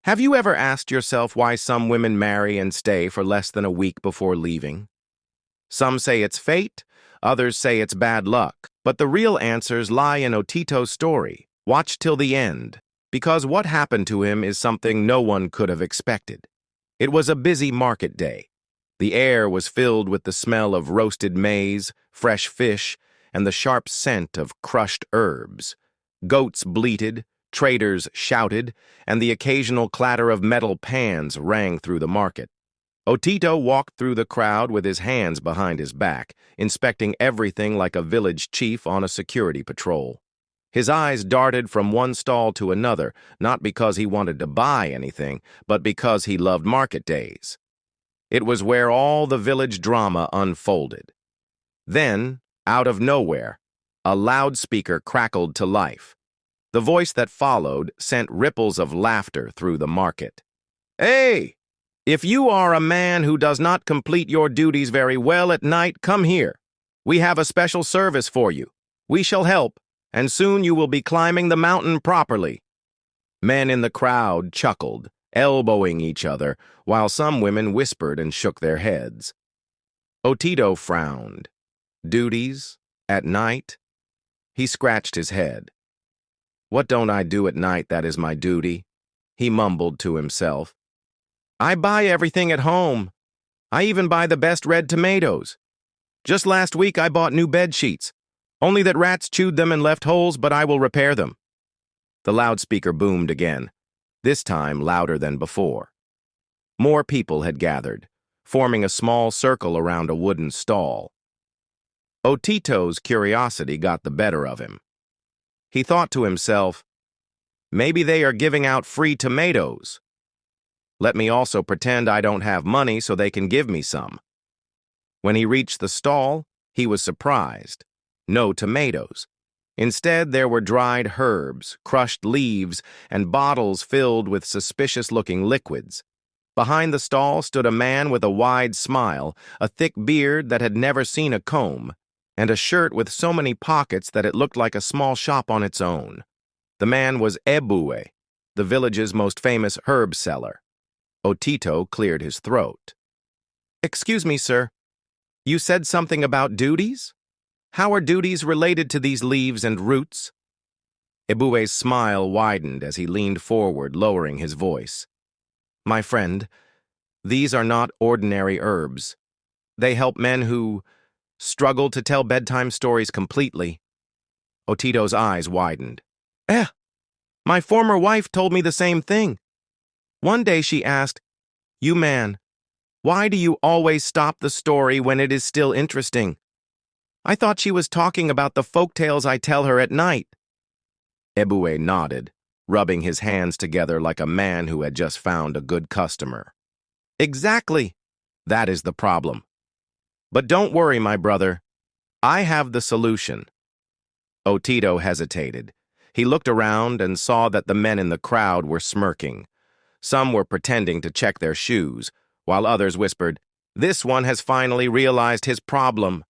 Have you ever asked yourself why some women marry and stay for less than a week before leaving? Some say it's fate, others say it's bad luck, but the real answers lie in Otito's story. Watch till the end, because what happened to him is something no one could have expected. It was a busy market day. The air was filled with the smell of roasted maize, fresh fish, and the sharp scent of crushed herbs. Goats bleated, traders shouted, and the occasional clatter of metal pans rang through the market. Otito walked through the crowd with his hands behind his back, inspecting everything like a village chief on a security patrol. His eyes darted from one stall to another, not because he wanted to buy anything, but because he loved market days. It was where all the village drama unfolded. Then, out of nowhere, a loudspeaker crackled to life. The voice that followed sent ripples of laughter through the market. "Hey! If you are a man who does not complete your duties very well at night, come here. We have a special service for you. We shall help, and soon you will be climbing the mountain properly." Men in the crowd chuckled, elbowing each other, while some women whispered and shook their heads. Otito frowned. Duties? At night? He scratched his head. "What don't I do at night that is my duty?" he mumbled to himself. "I buy everything at home. I even buy the best red tomatoes. Just last week I bought new bed sheets, only that rats chewed them and left holes, but I will repair them." The loudspeaker boomed again, this time louder than before. More people had gathered, forming a small circle around a wooden stall. Otito's curiosity got the better of him. He thought to himself, "Maybe they are giving out free tomatoes. Let me also pretend I don't have money so they can give me some." When he reached the stall, he was surprised. No tomatoes. Instead, there were dried herbs, crushed leaves, and bottles filled with suspicious-looking liquids. Behind the stall stood a man with a wide smile, a thick beard that had never seen a comb, and a shirt with so many pockets that it looked like a small shop on its own. The man was Neoi, the village's most famous herb seller. Otito cleared his throat. "Excuse me, sir. You said something about duties? How are duties related to these leaves and roots?" Neoi's smile widened as he leaned forward, lowering his voice. "My friend, these are not ordinary herbs. They help men who struggle to tell bedtime stories completely." Otito's eyes widened. My former wife told me the same thing. One day she asked, "You man, why do you always stop the story when it is still interesting?" I thought she was talking about the folktales I tell her at night. Neoi nodded, rubbing his hands together like a man who had just found a good customer. "Exactly. That is the problem. But don't worry, my brother. I have the solution." Otito hesitated. He looked around and saw that the men in the crowd were smirking. Some were pretending to check their shoes, while others whispered, "This one has finally realized his problem."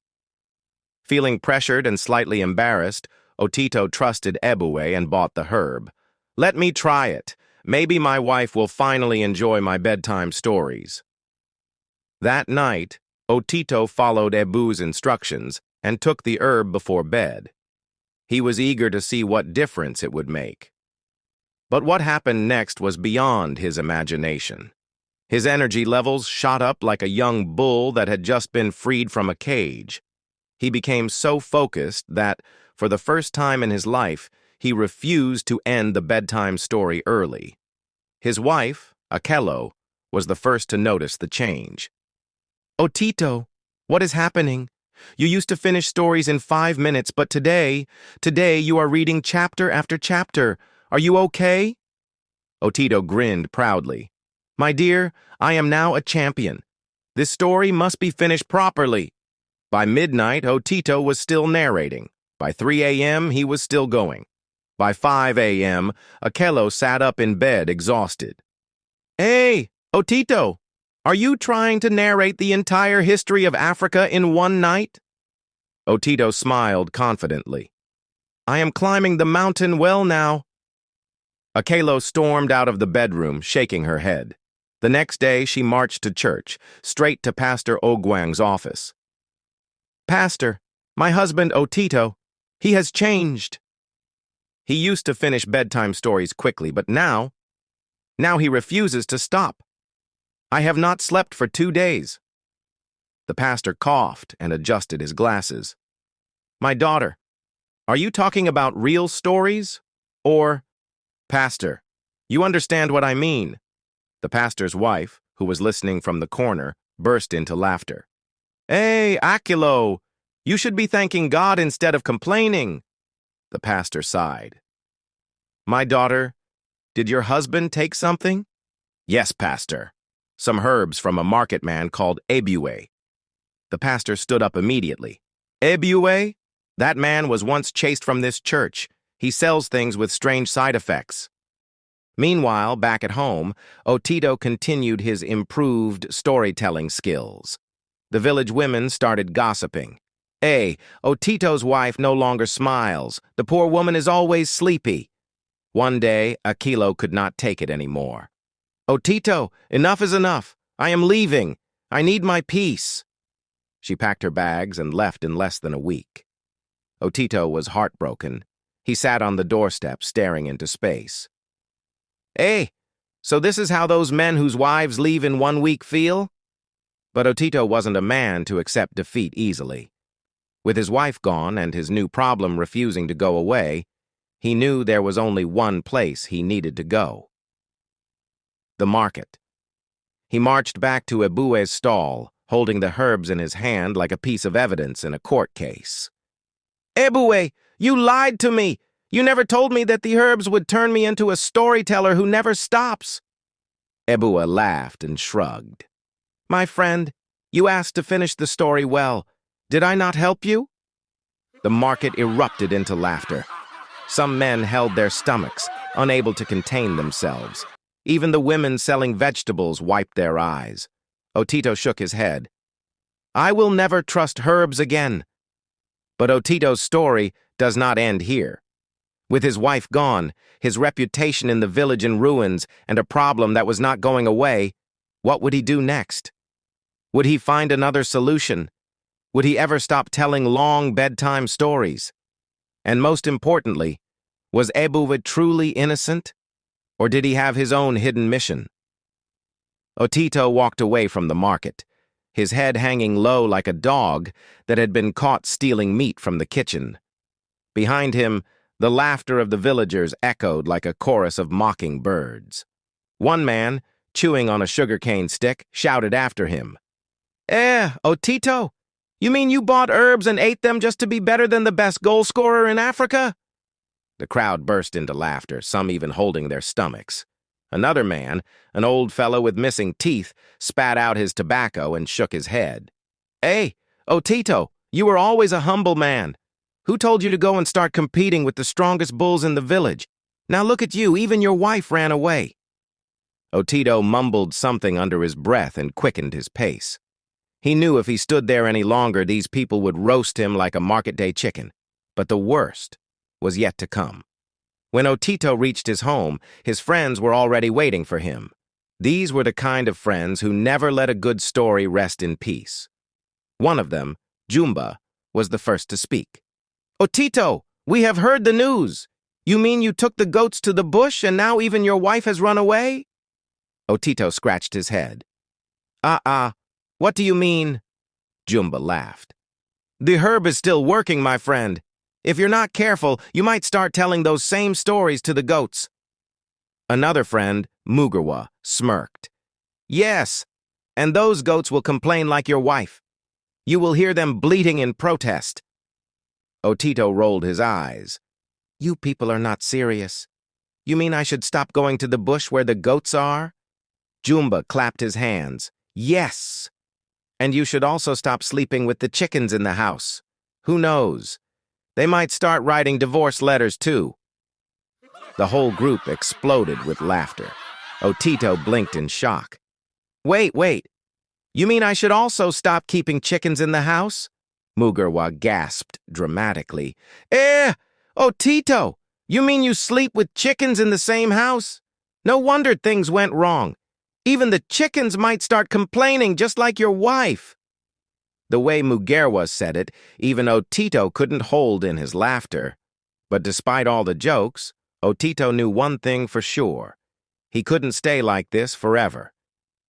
Feeling pressured and slightly embarrassed, Otito trusted Neoi and bought the herb. "Let me try it. Maybe my wife will finally enjoy my bedtime stories." That night, Otito followed Neoi's instructions and took the herb before bed. He was eager to see what difference it would make. But what happened next was beyond his imagination. His energy levels shot up like a young bull that had just been freed from a cage. He became so focused that, for the first time in his life, he refused to end the bedtime story early. His wife, Akello, was the first to notice the change. "Otito, what is happening? You used to finish stories in 5 minutes, but today you are reading chapter after chapter. Are you okay?" Otito grinned proudly. "My dear, I am now a champion. This story must be finished properly." By midnight, Otito was still narrating. By 3 a.m., he was still going. By 5 a.m., Akello sat up in bed, exhausted. "Hey, Otito, are you trying to narrate the entire history of Africa in one night?" Otito smiled confidently. "I am climbing the mountain well now." Akelo stormed out of the bedroom, shaking her head. The next day, she marched to church, straight to Pastor Ogwang's office. "Pastor, my husband Otito, he has changed. He used to finish bedtime stories quickly, but now he refuses to stop. I have not slept for 2 days." The pastor coughed and adjusted his glasses. "My daughter, are you talking about real stories? Or—" "Pastor, you understand what I mean." The pastor's wife, who was listening from the corner, burst into laughter. "Hey, Akilo, you should be thanking God instead of complaining." The pastor sighed. "My daughter, did your husband take something?" "Yes, pastor. Some herbs from a market man called Ebue." The pastor stood up immediately. "Ebue? That man was once chased from this church. He sells things with strange side effects." Meanwhile, back at home, Otito continued his improved storytelling skills. The village women started gossiping. "Hey, Otito's wife no longer smiles. The poor woman is always sleepy." One day, Akilo could not take it anymore. "Otito, enough is enough. I am leaving. I need my peace." She packed her bags and left in less than a week. Otito was heartbroken. He sat on the doorstep, staring into space. "Hey, so this is how those men whose wives leave in 1 week feel?" But Otito wasn't a man to accept defeat easily. With his wife gone and his new problem refusing to go away, he knew there was only one place he needed to go. The market. He marched back to Ebue's stall, holding the herbs in his hand like a piece of evidence in a court case. "Ebue, you lied to me! You never told me that the herbs would turn me into a storyteller who never stops." Ebue laughed and shrugged. "My friend, you asked to finish the story well. Did I not help you?" The market erupted into laughter. Some men held their stomachs, unable to contain themselves. Even the women selling vegetables wiped their eyes. Otito shook his head. "I will never trust herbs again." But Otito's story does not end here. With his wife gone, his reputation in the village in ruins, and a problem that was not going away, what would he do next? Would he find another solution? Would he ever stop telling long bedtime stories? And most importantly, was Ebue truly innocent? Or did he have his own hidden mission? Otito walked away from the market, his head hanging low like a dog that had been caught stealing meat from the kitchen. Behind him, the laughter of the villagers echoed like a chorus of mocking birds. One man, chewing on a sugarcane stick, shouted after him, Otito, you mean you bought herbs and ate them just to be better than the best goal scorer in Africa?" The crowd burst into laughter, some even holding their stomachs. Another man, an old fellow with missing teeth, spat out his tobacco and shook his head. "Hey, Otito, you were always a humble man. Who told you to go and start competing with the strongest bulls in the village? Now look at you, even your wife ran away." Otito mumbled something under his breath and quickened his pace. He knew if he stood there any longer, these people would roast him like a market-day chicken. But the worst was yet to come. When Otito reached his home, his friends were already waiting for him. These were the kind of friends who never let a good story rest in peace. One of them, Jumba, was the first to speak. "Otito, we have heard the news. You mean you took the goats to the bush and now even your wife has run away?" Otito scratched his head. What do you mean?" Jumba laughed. "The herb is still working, my friend. If you're not careful, you might start telling those same stories to the goats." Another friend, Mugarwa, smirked. "Yes, and those goats will complain like your wife. You will hear them bleating in protest." Otito rolled his eyes. "You people are not serious. You mean I should stop going to the bush where the goats are?" Jumba clapped his hands. "Yes. And you should also stop sleeping with the chickens in the house. Who knows? They might start writing divorce letters too." The whole group exploded with laughter. Otito blinked in shock. Wait. You mean I should also stop keeping chickens in the house?" Mugarwa gasped dramatically. Otito, You mean you sleep with chickens in the same house? No wonder things went wrong. Even the chickens might start complaining just like your wife." The way Mugerwa said it, even Otito couldn't hold in his laughter. But despite all the jokes, Otito knew one thing for sure. He couldn't stay like this forever.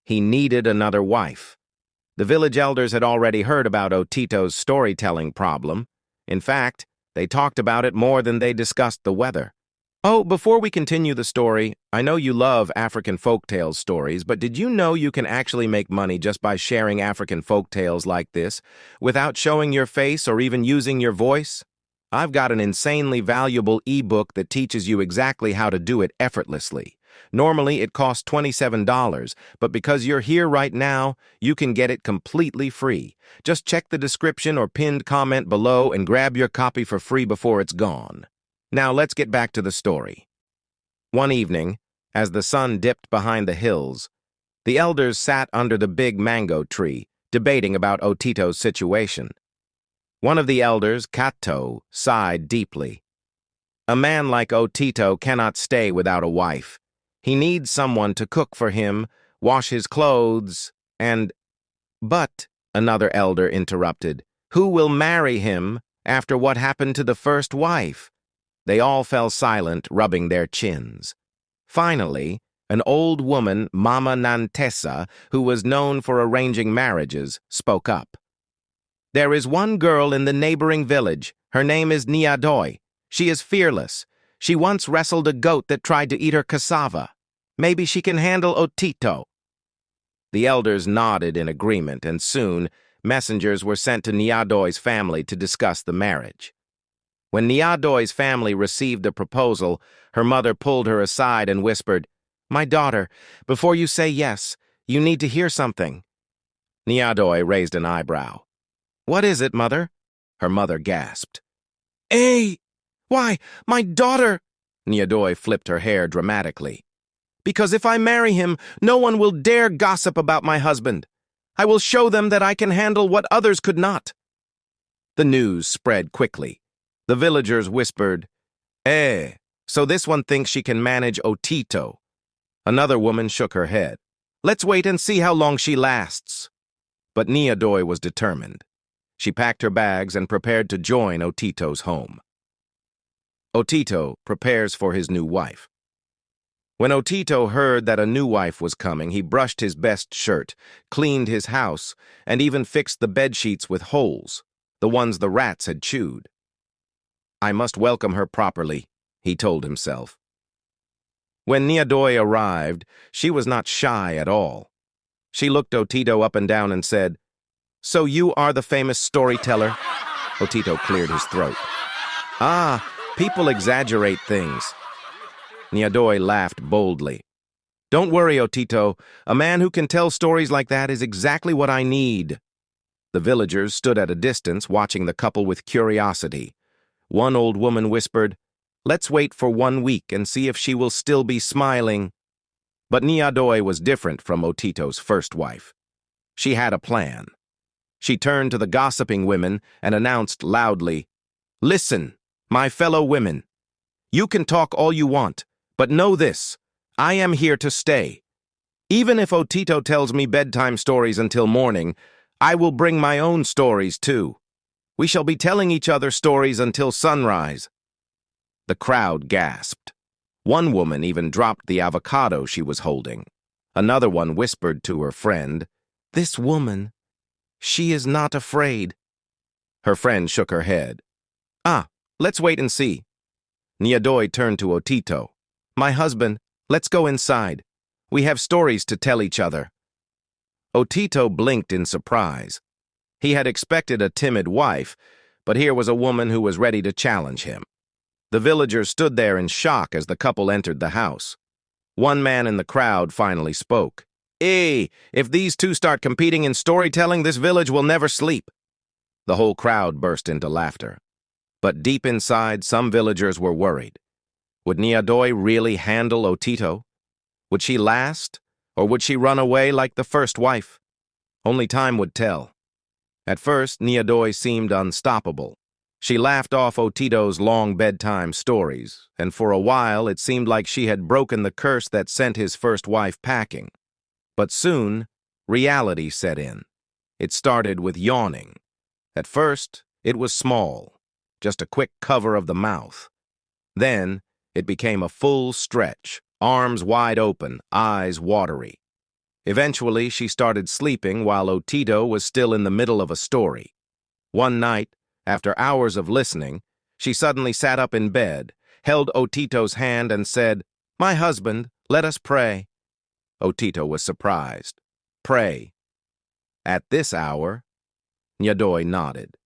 He needed another wife. The village elders had already heard about Otito's storytelling problem. In fact, they talked about it more than they discussed the weather. Oh, before we continue the story, I know you love African folktales stories, but did you know you can actually make money just by sharing African folktales like this, without showing your face or even using your voice? I've got an insanely valuable ebook that teaches you exactly how to do it effortlessly. Normally, it costs $27, but because you're here right now, you can get it completely free. Just check the description or pinned comment below and grab your copy for free before it's gone. Now let's get back to the story. One evening, as the sun dipped behind the hills, the elders sat under the big mango tree, debating about Otito's situation. One of the elders, Kato, sighed deeply. A man like Otito cannot stay without a wife. He needs someone to cook for him, wash his clothes, and— "But," another elder interrupted, "who will marry him after what happened to the first wife?" They all fell silent, rubbing their chins. Finally, an old woman, Mama Nantesa, who was known for arranging marriages, spoke up. "There is one girl in the neighboring village. Her name is Neoi. She is fearless. She once wrestled a goat that tried to eat her cassava. Maybe she can handle Otito." The elders nodded in agreement, and soon messengers were sent to Neoi's family to discuss the marriage. When Neoi's family received the proposal, her mother pulled her aside and whispered, "My daughter, before you say yes, you need to hear something." Neoi raised an eyebrow. "What is it, mother?" Her mother gasped. "Hey! Why, my daughter!" Neoi flipped her hair dramatically. "Because if I marry him, no one will dare gossip about my husband. I will show them that I can handle what others could not." The news spread quickly. The villagers whispered, so this one thinks she can manage Otito." Another woman shook her head. "Let's wait and see how long she lasts." But Neoi was determined. She packed her bags and prepared to join Otito's home. Otito prepares for his new wife. When Otito heard that a new wife was coming, he brushed his best shirt, cleaned his house, and even fixed the bedsheets with holes, the ones the rats had chewed. "I must welcome her properly," he told himself. When Neoi arrived, she was not shy at all. She looked Otito up and down and said, "So you are the famous storyteller?" Otito cleared his throat. "Ah, people exaggerate things." Neoi laughed boldly. "Don't worry, Otito. A man who can tell stories like that is exactly what I need." The villagers stood at a distance, watching the couple with curiosity. One old woman whispered, "Let's wait for 1 week and see if she will still be smiling." But Neoi was different from Otito's first wife. She had a plan. She turned to the gossiping women and announced loudly, "Listen, my fellow women. You can talk all you want, but know this, I am here to stay. Even if Otito tells me bedtime stories until morning, I will bring my own stories too. We shall be telling each other stories until sunrise." The crowd gasped. One woman even dropped the avocado she was holding. Another one whispered to her friend, "This woman, she is not afraid." Her friend shook her head. Let's wait and see." Neoi turned to Otito. "My husband, let's go inside. We have stories to tell each other." Otito blinked in surprise. He had expected a timid wife, but here was a woman who was ready to challenge him. The villagers stood there in shock as the couple entered the house. One man in the crowd finally spoke. If these two start competing in storytelling, this village will never sleep." The whole crowd burst into laughter. But deep inside, some villagers were worried. Would Neoi really handle Otito? Would she last, or would she run away like the first wife? Only time would tell. At first, Neoi seemed unstoppable. She laughed off Otito's long bedtime stories, and for a while it seemed like she had broken the curse that sent his first wife packing. But soon, reality set in. It started with yawning. At first, it was small, just a quick cover of the mouth. Then, it became a full stretch, arms wide open, eyes watery. Eventually, she started sleeping while Otito was still in the middle of a story. One night, after hours of listening, she suddenly sat up in bed, held Otito's hand and said, "My husband, let us pray." Otito was surprised. Pray. At this hour? Neoi nodded.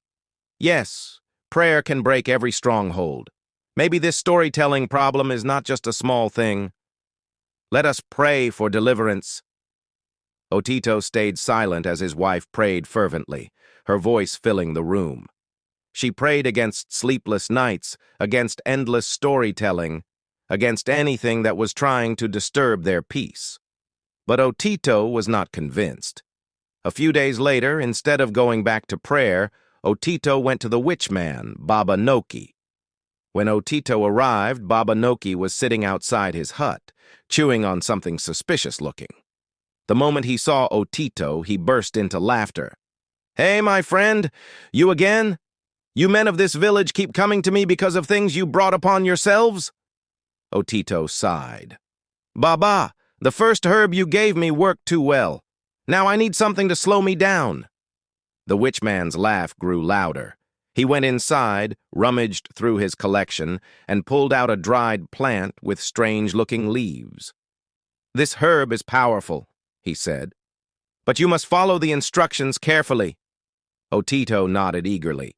Yes, prayer can break every stronghold. Maybe this storytelling problem is not just a small thing. Let us pray for deliverance. Otito stayed silent as his wife prayed fervently, her voice filling the room. She prayed against sleepless nights, against endless storytelling, against anything that was trying to disturb their peace. But Otito was not convinced. A few days later, instead of going back to prayer, Otito went to the witch man, Baba Noki. When Otito arrived, Baba Noki was sitting outside his hut, chewing on something suspicious-looking. The moment he saw Otito, he burst into laughter. "Hey, my friend, you again? You men of this village keep coming to me because of things you brought upon yourselves?" Otito sighed. "Baba, the first herb you gave me worked too well. Now I need something to slow me down." The witch man's laugh grew louder. He went inside, rummaged through his collection, and pulled out a dried plant with strange-looking leaves. "This herb is powerful," he said, "but you must follow the instructions carefully." Otito nodded eagerly.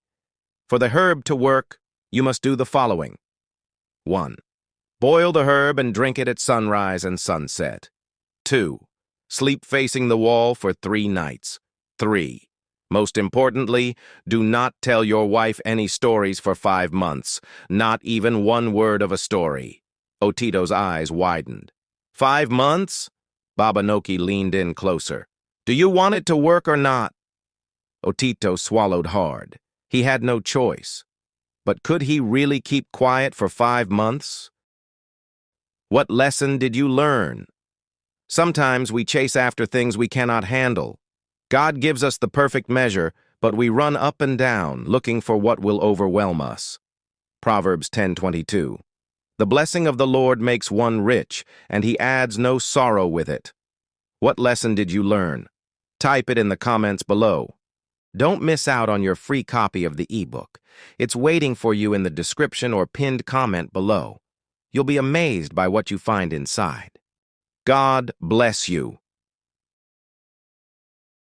"For the herb to work, you must do the following. 1. Boil the herb and drink it at sunrise and sunset. 2. Sleep facing the wall for 3 nights. 3. Most importantly, do not tell your wife any stories for 5 months, not even one word of a story." Otito's eyes widened. 5 months? Baba Noki leaned in closer. "Do you want it to work or not?" Otito swallowed hard. He had no choice. But could he really keep quiet for 5 months? What lesson did you learn? Sometimes we chase after things we cannot handle. God gives us the perfect measure, but we run up and down, looking for what will overwhelm us. Proverbs 10:22. The blessing of the Lord makes one rich, and he adds no sorrow with it. What lesson did you learn? Type it in the comments below. Don't miss out on your free copy of the ebook. It's waiting for you in the description or pinned comment below. You'll be amazed by what you find inside. God bless you.